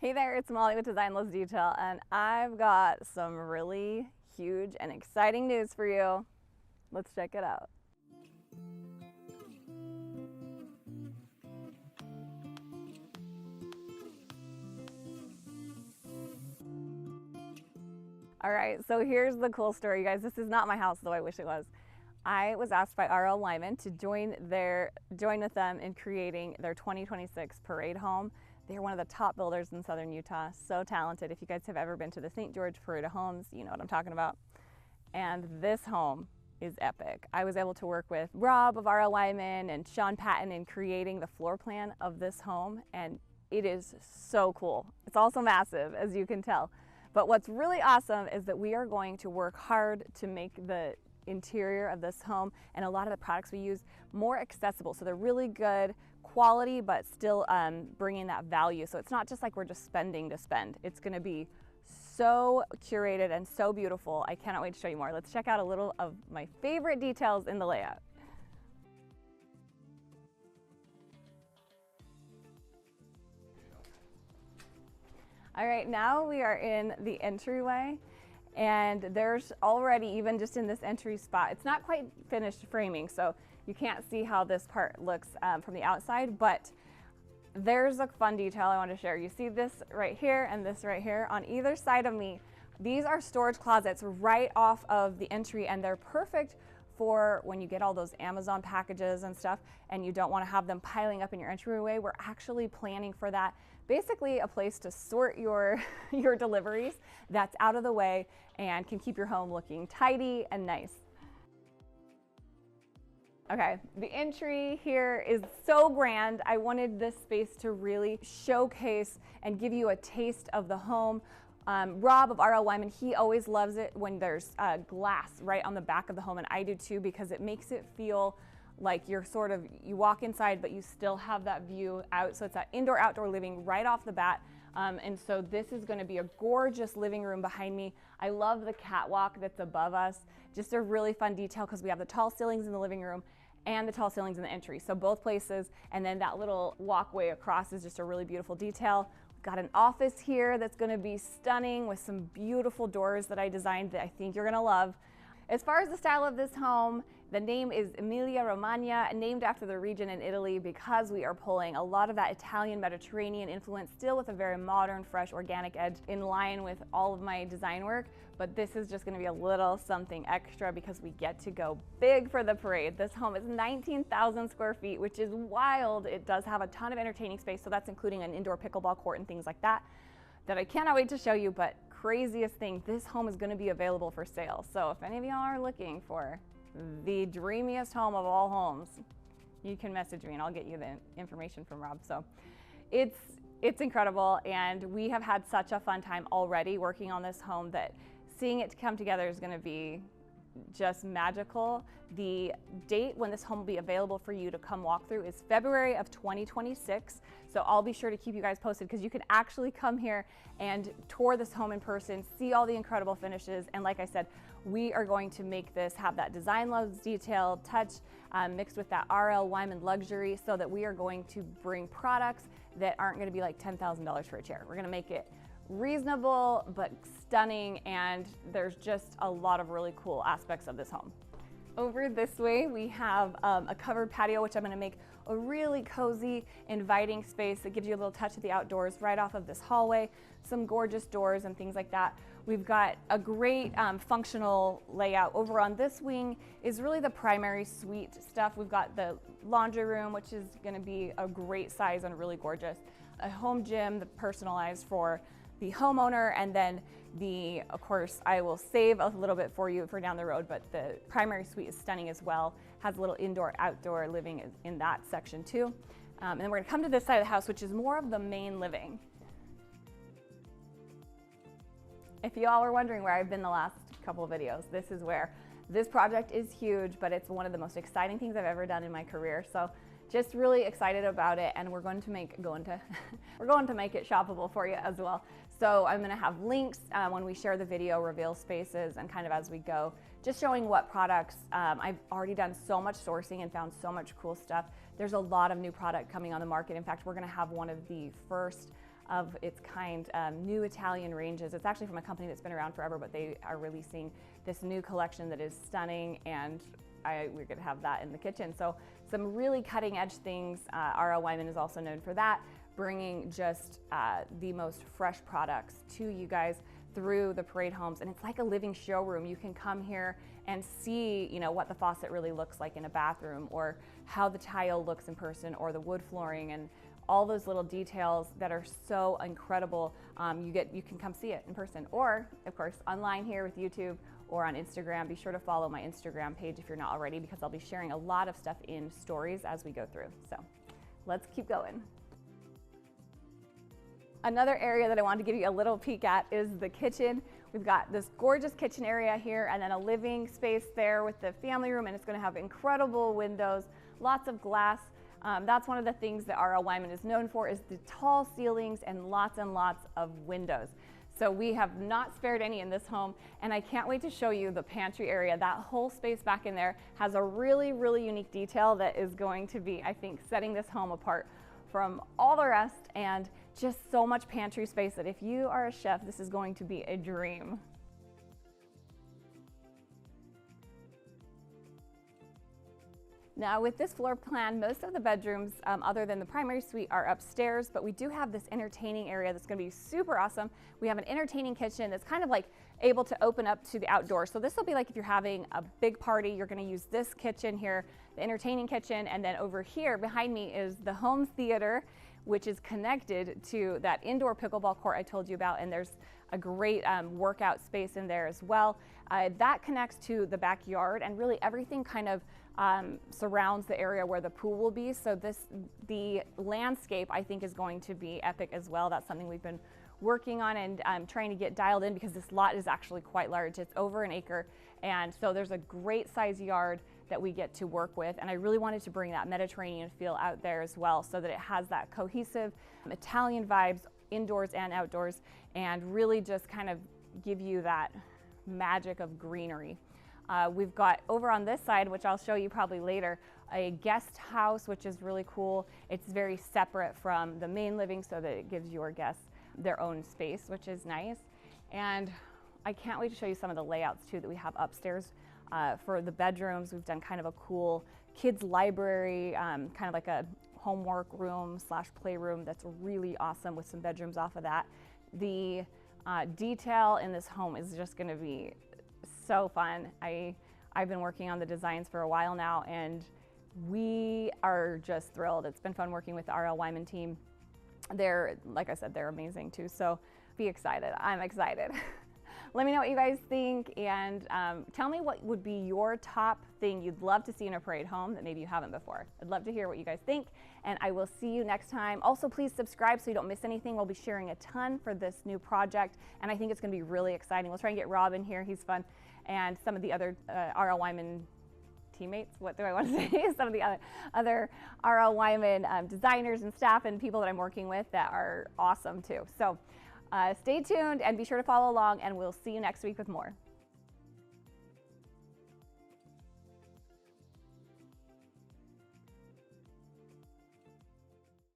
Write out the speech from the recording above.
Hey there, it's Molly with Design Loves Detail, and I've got some really huge and exciting news for you. Let's check it out. All right, so here's the cool story, you guys. This is not my house, though I wish it was. I was asked by RL Wyman to join with them in creating their 2026 parade home. They're one of the top builders in Southern Utah, so talented. If you guys have ever been to the St. George Parade of Homes, you know what I'm talking about. And this home is epic. I was able to work with Rob of RL Wyman and Sean Patton in creating the floor plan of this home, and it is so cool. It's also massive, as you can tell. But what's really awesome is that we are going to work hard to make the interior of this home and a lot of the products we use more accessible. So they're really good quality, but still bringing that value. So it's not just like we're just spending to spend. It's gonna be so curated and so beautiful. I cannot wait to show you more. Let's check out a little of my favorite details in the layout. All right, now we are in the entryway, and there's already, even just in this entry spot, it's not quite finished framing, so you can't see how this part looks from the outside, but there's a fun detail I want to share. You see this right here and this right here on either side of me. These are storage closets right off of the entry, and they're perfect for when you get all those Amazon packages and stuff and you don't want to have them piling up in your entryway. We're actually planning for that. Basically a place to sort your deliveries that's out of the way and can keep your home looking tidy and nice. Okay, the entry here is so grand. I wanted this space to really showcase and give you a taste of the home. Rob of RL Wyman, he always loves it when there's glass right on the back of the home, and I do too, because it makes it feel like you're you walk inside, but you still have that view out. So it's that indoor-outdoor living right off the bat. And so this is gonna be a gorgeous living room behind me. I love the catwalk that's above us. Just a really fun detail because we have the tall ceilings in the living room and the tall ceilings in the entry. So both places, and then that little walkway across is just a really beautiful detail. Got an office here that's gonna be stunning with some beautiful doors that I designed that I think you're gonna love. As far as the style of this home, the name is Emilia Romagna, named after the region in Italy because we are pulling a lot of that Italian Mediterranean influence, still with a very modern, fresh, organic edge in line with all of my design work. But this is just gonna be a little something extra because we get to go big for the parade. This home is 19,000 square feet, which is wild. It does have a ton of entertaining space, so that's including an indoor pickleball court and things like that I cannot wait to show you. But craziest thing, this home is going to be available for sale. So if any of y'all are looking for the dreamiest home of all homes, you can message me and I'll get you the information from Rob. So it's incredible, and we have had such a fun time already working on this home that seeing it come together is going to be just magical. The date when this home will be available for you to come walk through is February of 2026. So I'll be sure to keep you guys posted, because you can actually come here and tour this home in person, see all the incredible finishes. And like I said, we are going to make this have that Design Loves Detail touch mixed with that RL Wyman luxury, so that we are going to bring products that aren't going to be like $10,000 for a chair. We're going to make it reasonable but stunning, and there's just a lot of really cool aspects of this home. Over this way we have a covered patio, which I'm going to make a really cozy, inviting space that gives you a little touch of the outdoors right off of this hallway. Some gorgeous doors and things like that. We've got a great functional layout. Over on this wing is really the primary suite stuff. We've got the laundry room, which is going to be a great size and really gorgeous. A home gym that's personalized for the homeowner, and then of course, I will save a little bit for you for down the road, but the primary suite is stunning as well. Has a little indoor-outdoor living in that section too. And then we're gonna come to this side of the house, which is more of the main living. If you all were wondering where I've been the last couple of videos, this is where. This project is huge, but it's one of the most exciting things I've ever done in my career. So just really excited about it, and we're going to make it shoppable for you as well. So I'm going to have links when we share the video, reveal spaces, and kind of as we go, just showing what products. I've already done so much sourcing and found so much cool stuff. There's a lot of new product coming on the market. In fact, we're going to have one of the first of its kind, new Italian ranges. It's actually from a company that's been around forever, but they are releasing this new collection that is stunning, and we're gonna have that in the kitchen. So some really cutting edge things. RL Wyman is also known for that, bringing just the most fresh products to you guys through the parade homes. And it's like a living showroom. You can come here and see, you know, what the faucet really looks like in a bathroom, or how the tile looks in person, or the wood flooring, and all those little details that are so incredible. You can come see it in person, or of course online here with YouTube or on Instagram. Be sure to follow my Instagram page if you're not already, because I'll be sharing a lot of stuff in stories as we go through. So let's keep going. Another area that I wanted to give you a little peek at is the kitchen. We've got this gorgeous kitchen area here, and then a living space there with the family room, and it's going to have incredible windows, lots of glass. That's one of the things that RL Wyman is known for, is the tall ceilings and lots of windows. So we have not spared any in this home, and I can't wait to show you the pantry area. That whole space back in there has a really unique detail that is going to be, I think, setting this home apart from all the rest, and just so much pantry space that if you are a chef, this is going to be a dream. Now with this floor plan, most of the bedrooms, other than the primary suite, are upstairs, but we do have this entertaining area that's gonna be super awesome. We have an entertaining kitchen that's kind of like able to open up to the outdoors. So this will be like if you're having a big party, you're gonna use this kitchen here, the entertaining kitchen, and then over here behind me is the home theater, which is connected to that indoor pickleball court I told you about, and there's a great workout space in there as well. That connects to the backyard, and really everything kind of surrounds the area where the pool will be. So the landscape, I think, is going to be epic as well. That's something we've been working on and trying to get dialed in, because this lot is actually quite large. It's over an acre, and so there's a great size yard that we get to work with, and I really wanted to bring that Mediterranean feel out there as well, so that it has that cohesive Italian vibes indoors and outdoors, and really just kind of give you that magic of greenery. We've got over on this side, which I'll show you probably later, a guest house, which is really cool. It's very separate from the main living, so that it gives your guests their own space, which is nice. And I can't wait to show you some of the layouts too that we have upstairs. For the bedrooms, we've done kind of a cool kids library, kind of like a homework room / playroom that's really awesome, with some bedrooms off of that. The detail in this home is just going to be so fun. I've been working on the designs for a while now, and we are just thrilled. It's been fun working with the RL Wyman team. They're, like I said, they're amazing too. So be excited. I'm excited. Let me know what you guys think, and tell me what would be your top thing you'd love to see in a parade home that maybe you haven't before. I'd love to hear what you guys think, and I will see you next time. Also, please subscribe so you don't miss anything. We'll be sharing a ton for this new project, and I think it's going to be really exciting. We'll try and get Rob in here. He's fun, and some of the other RL Wyman teammates, what do I want to say? Some of the other RL Wyman designers and staff and people that I'm working with that are awesome too. So stay tuned and be sure to follow along, and we'll see you next week with more.